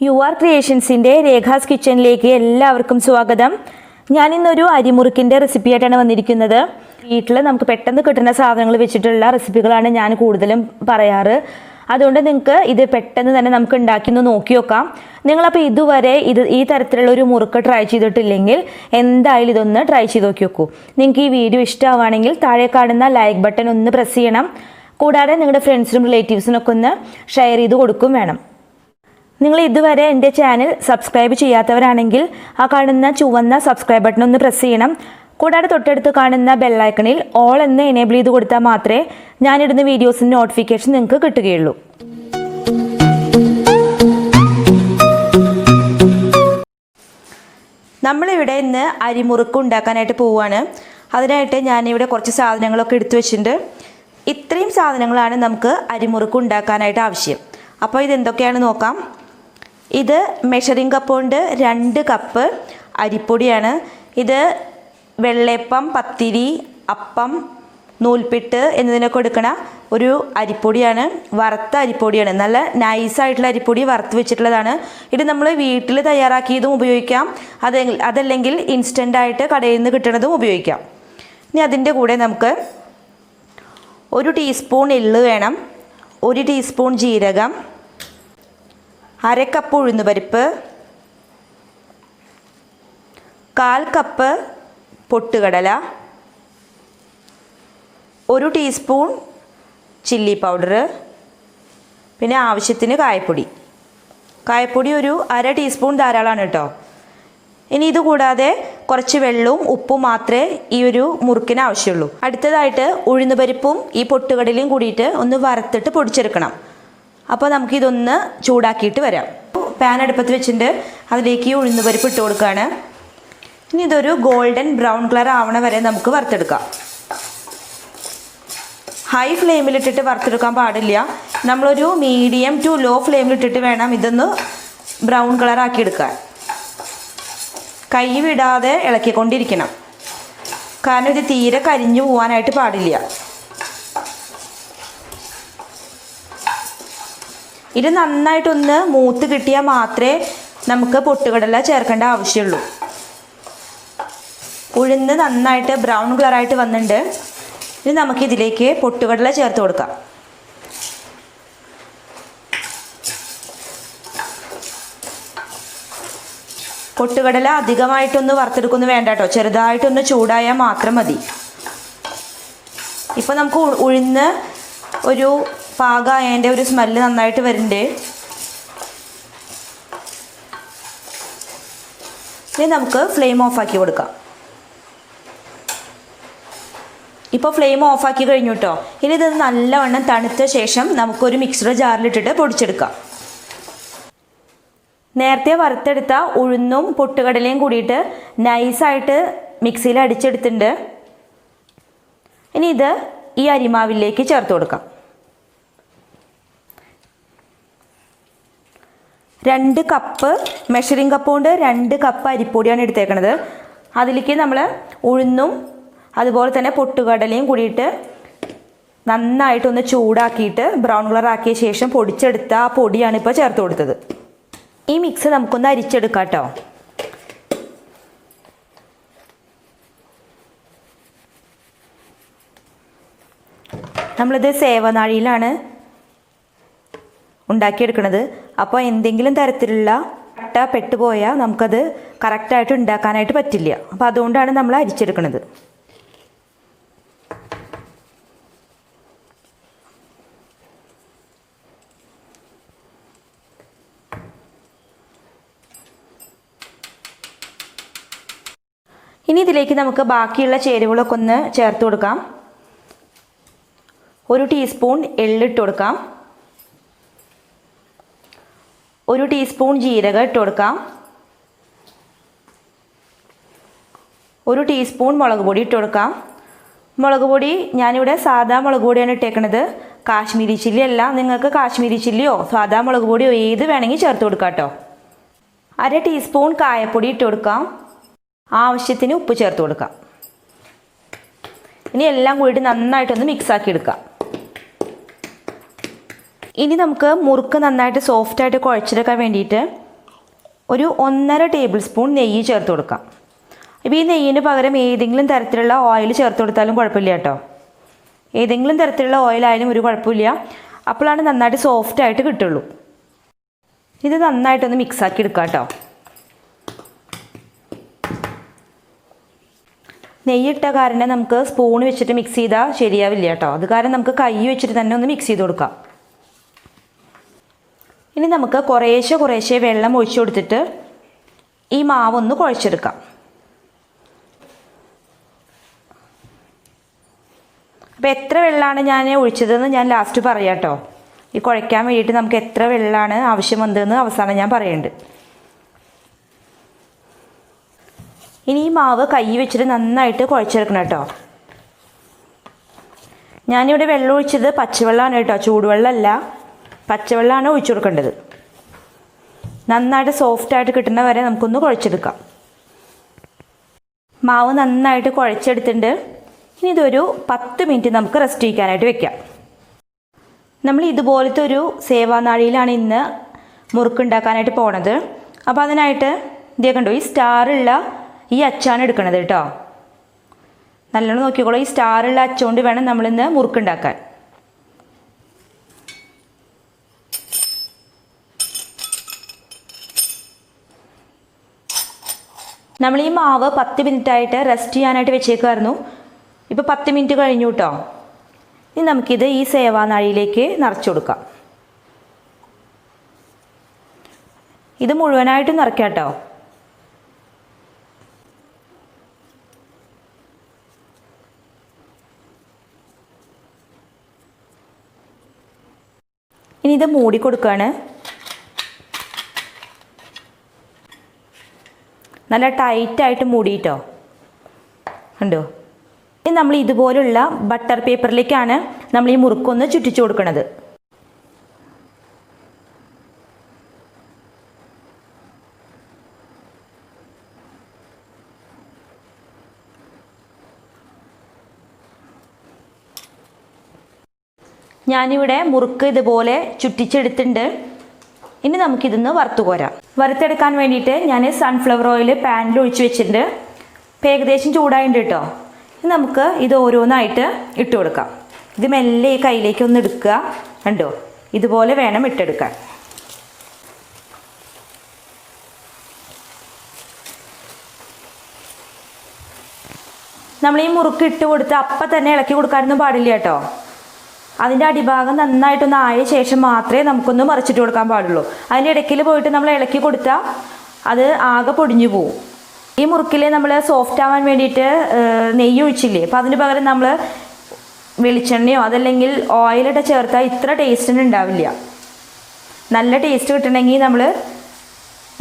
Urcreationന്റെ രേഖാസ് കിച്ചണിലേക്ക് എല്ലാവർക്കും സ്വാഗതം. ഞാൻ ഇന്നൊരു അരിമുറുക്കിന്റെ റെസിപ്പി ആയിട്ടാണ് വന്നിരിക്കുന്നത്. വീട്ടിൽ നമുക്ക് പെട്ടെന്ന് കിട്ടുന്ന സാധനങ്ങൾ വെച്ചിട്ടുള്ള റെസിപ്പികളാണ് ഞാൻ കൂടുതലും പറയാറ്. അതുകൊണ്ട് നിങ്ങൾക്ക് ഇത് പെട്ടെന്ന് തന്നെ നമുക്ക് ഉണ്ടാക്കി നോക്കി നോക്കാം. നിങ്ങളപ്പോൾ ഇതുവരെ ഈ തരത്തിലുള്ള ഒരു മുറുക്ക് ട്രൈ ചെയ്തിട്ടില്ലെങ്കിൽ എന്തായാലും ഇതൊന്ന് ട്രൈ ചെയ്ത് നോക്കൂ. നിങ്ങൾക്ക് ഈ വീഡിയോ ഇഷ്ടമാവുകയാണെങ്കിൽ താഴെ കാണുന്ന ലൈക്ക് ബട്ടൺ ഒന്ന് പ്രസ് ചെയ്യണം. കൂടാതെ നിങ്ങളുടെ ഫ്രണ്ട്സിനും റിലേറ്റീവ്സിനൊക്കെ ഒന്ന് ഷെയർ ചെയ്ത് കൊടുക്കും വേണം. നിങ്ങൾ ഇതുവരെ എൻ്റെ ചാനൽ സബ്സ്ക്രൈബ് ചെയ്യാത്തവരാണെങ്കിൽ ആ കാണുന്ന ചുവന്ന സബ്സ്ക്രൈബ് ബട്ടൺ ഒന്ന് പ്രസ് ചെയ്യണം. കൂടാതെ തൊട്ടടുത്ത് കാണുന്ന ബെല്ലൈക്കണിൽ ഓൾ എന്ന് എനേബിൾ ചെയ്ത് കൊടുത്താൽ മാത്രമേ ഞാനിടുന്ന വീഡിയോസിൻ്റെ നോട്ടിഫിക്കേഷൻ നിങ്ങൾക്ക് കിട്ടുകയുള്ളൂ. നമ്മളിവിടെ ഇന്ന് അരിമുറുക്ക് ഉണ്ടാക്കാനായിട്ട് പോവുകയാണ്. അതിനായിട്ട് ഞാനിവിടെ കുറച്ച് സാധനങ്ങളൊക്കെ എടുത്തു വെച്ചിട്ടുണ്ട്. ഇത്രയും സാധനങ്ങളാണ് നമുക്ക് അരിമുറുക്ക് ഉണ്ടാക്കാനായിട്ട് ആവശ്യം. അപ്പോൾ ഇതെന്തൊക്കെയാണ് നോക്കാം. ഇത് മെഷറിംഗ് കപ്പ് കൊണ്ട് 2 കപ്പ് അരിപ്പൊടിയാണ്. ഇത് വെള്ളയപ്പം, പത്തിരി, അപ്പം, നൂൽപ്പിട്ട് എന്നതിനൊക്കെ എടുക്കണ ഒരു അരിപ്പൊടിയാണ്. വറുത്ത അരിപ്പൊടിയാണ്. നല്ല നൈസായിട്ടുള്ള അരിപ്പൊടി വറുത്ത് വെച്ചിട്ടുള്ളതാണ്. ഇത് നമ്മൾ വീട്ടിൽ തയ്യാറാക്കിയതും ഉപയോഗിക്കാം. അതല്ലെങ്കിൽ ഇൻസ്റ്റൻ്റായിട്ട് കടയിൽ നിന്ന് കിട്ടുന്നതും ഉപയോഗിക്കാം. ഇനി അതിൻ്റെ കൂടെ നമുക്ക് 1 ടീസ്പൂൺ എള്ള് വേണം, 1 ടീസ്പൂൺ ജീരകം, 1/2 കപ്പ് ഉഴുന്നുപരിപ്പ്, 1/4 കപ്പ് പൊട്ടുകടല, 1 ടീസ്പൂൺ ചില്ലി പൗഡർ, പിന്നെ ആവശ്യത്തിന് കായപ്പൊടി. കായപ്പൊടി ഒരു 1/2 ടീസ്പൂൺ ധാരാളമാണ് കേട്ടോ. ഇനി ഇതുകൂടാതെ കുറച്ച് വെള്ളവും ഉപ്പും മാത്രമേ ഈ ഒരു മുറുക്കിന് ആവശ്യമുള്ളൂ. അടുത്തതായിട്ട് ഉഴുന്നുപരിപ്പും ഈ പൊട്ടുകടലയും കൂടിയിട്ട് ഒന്ന് വറുത്തിട്ട് പൊടിച്ചെടുക്കണം. അപ്പോൾ നമുക്കിതൊന്ന് ചൂടാക്കിയിട്ട് വരാം. പാൻ അടുപ്പത്ത് വെച്ചിട്ട് അതിലേക്ക് ഈ ഉഴുന്നുപരിപ്പ് ഇട്ട് കൊടുക്കുകയാണ്. ഇനി ഇതൊരു ഗോൾഡൻ ബ്രൗൺ കളർ ആവണ വരെ നമുക്ക് വറുത്തെടുക്കാം. ഹൈ ഫ്ലെയിമിലിട്ടിട്ട് വറുത്തെടുക്കാൻ പാടില്ല. നമ്മളൊരു മീഡിയം ടു ലോ ഫ്ലെയിമിലിട്ടിട്ട് വേണം ഇതൊന്ന് ബ്രൗൺ കളറാക്കി എടുക്കാൻ. കൈ വിടാതെ ഇളക്കിക്കൊണ്ടിരിക്കണം. കാരണം ഇത് തീരെ കരിഞ്ഞു പോകാനായിട്ട് പാടില്ല. ഇത് നന്നായിട്ടൊന്ന് മൂത്ത് കിട്ടിയാൽ മാത്രമേ നമുക്ക് പൊട്ടുകടല ചേർക്കേണ്ട ആവശ്യമുള്ളൂ. ഉഴുന്ന് നന്നായിട്ട് ബ്രൗൺ കളറായിട്ട് വന്നിട്ടുണ്ട്. ഇനി നമുക്കിതിലേക്ക് പൊട്ടുകടല ചേർത്ത് കൊടുക്കാം. പൊട്ടുകടല അധികമായിട്ടൊന്ന് വറുത്തെടുക്കൊന്നും വേണ്ട കേട്ടോ. ചെറുതായിട്ടൊന്ന് ചൂടായാൽ മാത്രം മതി. ഇപ്പോൾ നമുക്ക് ഉഴുന്ന് ഒരു പാകമായതിൻ്റെ ഒരു സ്മെല്ല് നന്നായിട്ട് വരുന്നുണ്ട്. ഇനി നമുക്ക് ഫ്ലെയിം ഓഫാക്കി കൊടുക്കാം. ഇപ്പോൾ ഫ്ലെയിം ഓഫാക്കി കഴിഞ്ഞു കേട്ടോ. ഇനി ഇത് നല്ലവണ്ണം തണുത്ത ശേഷം നമുക്കൊരു മിക്സർ ജാറിലിട്ടിട്ട് പൊടിച്ചെടുക്കാം. നേരത്തെ വറുത്തെടുത്ത ഉഴുന്നും പൊട്ടുകടലയും കൂടിയിട്ട് നൈസായിട്ട് മിക്സിയിൽ അടിച്ചെടുത്തിട്ടുണ്ട്. ഇനി ഇത് ഈ അരിമാവിലേക്ക് ചേർത്ത് കൊടുക്കാം. 2 കപ്പ് മെഷറിംഗ് കപ്പ് കൊണ്ട് 2 കപ്പ് അരിപ്പൊടിയാണ് എടുത്തേക്കണത്. അതിലേക്ക് നമ്മൾ ഉഴുന്നും അതുപോലെ തന്നെ പൊട്ടുകടലയും കൂടിയിട്ട് നന്നായിട്ടൊന്ന് ചൂടാക്കിയിട്ട് ബ്രൗൺ കളർ ആക്കിയ ശേഷം പൊടിച്ചെടുത്ത ആ പൊടിയാണ് ഇപ്പോൾ ചേർത്ത് കൊടുത്തത്. ഈ മിക്സ് നമുക്കൊന്ന് അരിച്ചെടുക്കാം കേട്ടോ. നമ്മളിത് സേവനാഴിയിലാണ് ഉണ്ടാക്കിയെടുക്കുന്നത്. അപ്പോൾ എന്തെങ്കിലും തരത്തിലുള്ള കട്ട പെട്ടുപോയാൽ നമുക്കത് കറക്റ്റായിട്ട് ഉണ്ടാക്കാനായിട്ട് പറ്റില്ല. അപ്പോൾ അതുകൊണ്ടാണ് നമ്മൾ അരിച്ചെടുക്കുന്നത്. ഇനി ഇതിലേക്ക് നമുക്ക് ബാക്കിയുള്ള ചേരുവകളൊക്കെ ഒന്ന് ചേർത്ത് കൊടുക്കാം. 1 ടീസ്പൂൺ എള്ളിട്ട് കൊടുക്കാം, 1 ടീസ്പൂൺ ജീരകം ഇട്ട് കൊടുക്കാം, 1 ടീസ്പൂൺ മുളക് പൊടി ഇട്ട് കൊടുക്കാം. മുളക് പൊടി ഞാനിവിടെ സാദാ മുളക് പൊടിയാണ് ഇട്ടേക്കണത്. കാശ്മീരി ചില്ലി അല്ല. നിങ്ങൾക്ക് കാശ്മീരി ചില്ലിയോ സാദാ മുളക് പൊടിയോ ഏത് വേണമെങ്കിൽ ചേർത്ത് കൊടുക്കാം കേട്ടോ. 1/2 ടീസ്പൂൺ കായപ്പൊടി ഇട്ട് കൊടുക്കാം. ആവശ്യത്തിന് ഉപ്പ് ചേർത്ത് കൊടുക്കാം. ഇനി എല്ലാം കൂടി നന്നായിട്ടൊന്ന് മിക്സാക്കി എടുക്കാം. ഇനി നമുക്ക് മുറുക്ക് നന്നായിട്ട് സോഫ്റ്റായിട്ട് കുഴച്ചെടുക്കാൻ വേണ്ടിയിട്ട് ഒരു 1.5 ടേബിൾ സ്പൂൺ നെയ്യ് ചേർത്ത് കൊടുക്കാം. ഇപ്പോൾ ഈ നെയ്യിന് പകരം ഏതെങ്കിലും തരത്തിലുള്ള ഓയിൽ ചേർത്ത് കൊടുത്താലും കുഴപ്പമില്ല കേട്ടോ. ഏതെങ്കിലും തരത്തിലുള്ള ഓയിലായാലും ഒരു കുഴപ്പമില്ല. അപ്പോഴാണ് നന്നായിട്ട് സോഫ്റ്റായിട്ട് കിട്ടുള്ളൂ. ഇത് നന്നായിട്ടൊന്ന് മിക്സാക്കി എടുക്കാം കേട്ടോ. നെയ്യിട്ട കാരണം നമുക്ക് സ്പൂൺ വെച്ചിട്ട് മിക്സ് ചെയ്താൽ ശരിയാവില്ല കേട്ടോ. അത് കാരണം നമുക്ക് കൈ വെച്ചിട്ട് തന്നെ ഒന്ന് മിക്സ് ചെയ്ത് കൊടുക്കാം. ഇനി നമുക്ക് കുറേശ്ശെ വെള്ളം ഒഴിച്ചു കൊടുത്തിട്ട് ഈ മാവൊന്ന് കുഴച്ചെടുക്കാം. അപ്പോൾ എത്ര വെള്ളമാണ് ഞാൻ ഒഴിച്ചതെന്ന് ഞാൻ ലാസ്റ്റ് പറയാം കേട്ടോ. ഈ കുഴയ്ക്കാൻ വേണ്ടിയിട്ട് നമുക്ക് എത്ര വെള്ളമാണ് ആവശ്യം വന്നതെന്ന് അവസാനം ഞാൻ പറയുന്നുണ്ട്. ഇനി ഈ മാവ് കൈ വെച്ചിട്ട് നന്നായിട്ട് കുഴച്ചെടുക്കണം കേട്ടോ. ഞാനിവിടെ വെള്ളം ഒഴിച്ചത് പച്ചവെള്ളമാണ് കേട്ടോ, ചൂടുവെള്ളമല്ല, പച്ചവെള്ളമാണ് ഒഴിച്ചു കൊടുക്കേണ്ടത്. നന്നായിട്ട് സോഫ്റ്റായിട്ട് കിട്ടുന്ന വരെ നമുക്കൊന്ന് കുഴച്ചെടുക്കാം. മാവ് നന്നായിട്ട് കുഴച്ചെടുത്തിട്ടുണ്ട്. ഇനി ഇതൊരു 10 മിനിറ്റ് നമുക്ക് റെസ്റ്റ് ചെയ്യിക്കാനായിട്ട് വെക്കാം. നമ്മൾ ഇതുപോലത്തെ ഒരു സേവാനാഴിയിലാണ് ഇന്ന് മുറുക്ക് ഉണ്ടാക്കാനായിട്ട് പോണത്. അപ്പോൾ അതിനായിട്ട് ഇതേ കണ്ടോ, ഈ സ്റ്റാറുള്ള ഈ അച്ചാണ് എടുക്കണത് കേട്ടോ. നല്ലോണം നോക്കിക്കോളൂ. ഈ സ്റ്റാറുള്ള അച്ചുകൊണ്ട് വേണം നമ്മളിന്ന് മുറുക്കുണ്ടാക്കാൻ. നമ്മൾ ഈ മാവ് 10 മിനിറ്റായിട്ട് റെസ്റ്റ് ചെയ്യാനായിട്ട് വെച്ചേക്കുമായിരുന്നു. ഇപ്പോൾ 10 മിനിറ്റ് കഴിഞ്ഞു കേട്ടോ. ഇനി നമുക്കിത് ഈ സേവാനാഴിയിലേക്ക് നിറച്ചു കൊടുക്കാം. ഇത് മുഴുവനായിട്ടും നിറയ്ക്കാം കേട്ടോ. ഇനി ഇത് മൂടി കൊടുക്കുകയാണ്. നല്ല ടൈറ്റായിട്ട് മൂടിയിട്ടോ, കണ്ടോ. ഇനി നമ്മൾ ഇതുപോലുള്ള ബട്ടർ പേപ്പറിലേക്കാണ് നമ്മൾ ഈ മുറുക്കൊന്ന് ചുറ്റിച്ചു കൊടുക്കുന്നത്. ഞാനിവിടെ മുറുക്ക് ഇതുപോലെ ചുറ്റിച്ചെടുത്തിട്ടുണ്ട്. ഇനി നമുക്കിതൊന്ന് വറുത്ത് കോരാം. വറുത്തെടുക്കാൻ വേണ്ടിയിട്ട് ഞാൻ സൺഫ്ലവർ ഓയിൽ പാനിൽ ഒഴിച്ച് വെച്ചിട്ടുണ്ട്. ഇപ്പം ഏകദേശം ചൂടായിട്ടുണ്ട് കേട്ടോ. ഇനി നമുക്ക് ഇത് ഓരോന്നായിട്ട് ഇട്ട് കൊടുക്കാം. ഇത് മെല്ലെ ഈ കയ്യിലേക്ക് ഒന്ന് എടുക്കുക, കണ്ടോ, ഇതുപോലെ വേണം ഇട്ടെടുക്കാൻ. നമ്മൾ ഈ മുറുക്ക് ഇട്ട് കൊടുത്ത് അപ്പം തന്നെ ഇളക്കി കൊടുക്കാനൊന്നും പാടില്ല കേട്ടോ. അതിൻ്റെ അടിഭാഗം നന്നായിട്ടൊന്ന് ആയ ശേഷം മാത്രമേ നമുക്കൊന്ന് മറിച്ചിട്ട് കൊടുക്കാൻ പാടുള്ളൂ. അതിൻ്റെ ഇടയ്ക്കിൽ പോയിട്ട് നമ്മൾ ഇളക്കി കൊടുത്താൽ അത് ആകെ പൊടിഞ്ഞു പോവും. ഈ മുറുക്കിൽ നമ്മൾ സോഫ്റ്റ് ആവാൻ വേണ്ടിയിട്ട് നെയ്യ് ഒഴിച്ചില്ലേ, അപ്പോൾ അതിന് പകരം നമ്മൾ വെളിച്ചെണ്ണയോ അതല്ലെങ്കിൽ ഓയിലിട്ട് ചേർത്താൽ ഇത്ര ടേസ്റ്റിന് ഉണ്ടാവില്ല. നല്ല ടേസ്റ്റ് കിട്ടണമെങ്കിൽ നമ്മൾ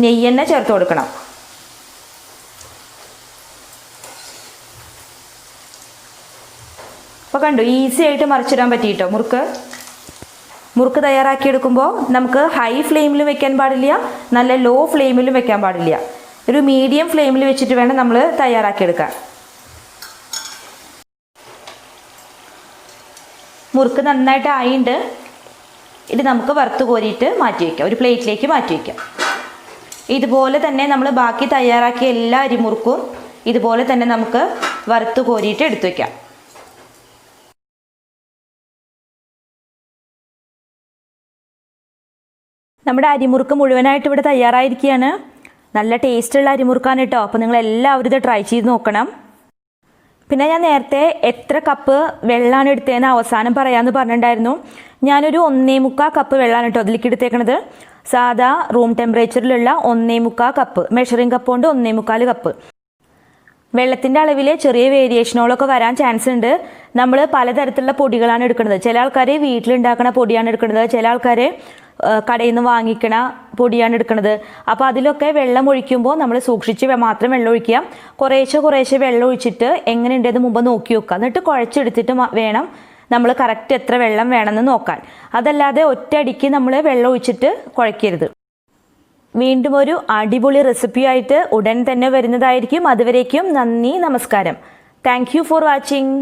നെയ്യെണ്ണ ചേർത്ത് കൊടുക്കണം. അപ്പോൾ കണ്ടു, ഈസി ആയിട്ട് മറിച്ചിടാൻ പറ്റിയിട്ടോ. മുറുക്ക് തയ്യാറാക്കിയെടുക്കുമ്പോൾ നമുക്ക് ഹൈ ഫ്ലെയിമിലും വെക്കാൻ പാടില്ല, നല്ല ലോ ഫ്ലെയിമിലും വെക്കാൻ പാടില്ല. ഒരു മീഡിയം ഫ്ലെയിമിൽ വെച്ചിട്ട് വേണം നമ്മൾ തയ്യാറാക്കിയെടുക്കാൻ. മുറുക്ക് നന്നായിട്ട് ആയിണ്ട്. ഇത് നമുക്ക് വറുത്ത് കോരിയിട്ട് മാറ്റി വയ്ക്കാം, ഒരു പ്ലേറ്റിലേക്ക് മാറ്റി വയ്ക്കാം. ഇതുപോലെ തന്നെ നമ്മൾ ബാക്കി തയ്യാറാക്കിയ എല്ലാ അരിമുറുക്കും ഇതുപോലെ തന്നെ നമുക്ക് വറുത്ത് കോരിയിട്ട് എടുത്തു വയ്ക്കാം. നമ്മുടെ അരിമുറുക്ക് മുഴുവനായിട്ട് ഇവിടെ തയ്യാറായിരിക്കുകയാണ്. നല്ല ടേസ്റ്റുള്ള അരിമുറുക്കാണ് കേട്ടോ. അപ്പോൾ നിങ്ങൾ എല്ലാവരും ഇത് ട്രൈ ചെയ്ത് നോക്കണം. പിന്നെ ഞാൻ നേരത്തെ എത്ര കപ്പ് വെള്ളമാണ് എടുത്തതെന്ന് അവസാനം പറയാമെന്ന് പറഞ്ഞിട്ടുണ്ടായിരുന്നു. ഞാനൊരു 1.25 കപ്പ് വെള്ളമാണ് കേട്ടോ അതിലേക്ക് എടുത്തേക്കണത്. സാധാ റൂം ടെമ്പറേച്ചറിലുള്ള 1.25 കപ്പ്, മെഷറിംഗ് കപ്പ് കൊണ്ട് 1.25 കപ്പ്. വെള്ളത്തിൻ്റെ അളവിൽ ചെറിയ വേരിയേഷനുകളൊക്കെ വരാൻ ചാൻസ് ഉണ്ട്. നമ്മൾ പലതരത്തിലുള്ള പൊടികളാണ് എടുക്കുന്നത്. ചില ആൾക്കാർ വീട്ടിലുണ്ടാക്കുന്ന പൊടിയാണ് എടുക്കുന്നത്, ചില ആൾക്കാർ കടയിൽ നിന്ന് വാങ്ങിക്കണ പൊടിയാണ് എടുക്കുന്നത്. അപ്പോൾ അതിലൊക്കെ വെള്ളം ഒഴിക്കുമ്പോൾ നമ്മൾ സൂക്ഷിച്ച് മാത്രം വെള്ളം ഒഴിക്കുക. കുറേശ്ശെ വെള്ളം ഒഴിച്ചിട്ട് എങ്ങനെയുണ്ടെന്ന് മുമ്പ് നോക്കി വെക്കുക. എന്നിട്ട് കുഴച്ചെടുത്തിട്ട് വേണം നമ്മൾ കറക്റ്റ് എത്ര വെള്ളം വേണമെന്ന് നോക്കാൻ. അതല്ലാതെ ഒറ്റയടിക്ക് നമ്മൾ വെള്ളം ഒഴിച്ചിട്ട് കുഴക്കരുത്. വീണ്ടും ഒരു അടിപൊളി റെസിപ്പിയായിട്ട് ഉടൻ തന്നെ വരുന്നതായിരിക്കും. അതുവരേക്കും നന്ദി, നമസ്കാരം. Thank you for watching.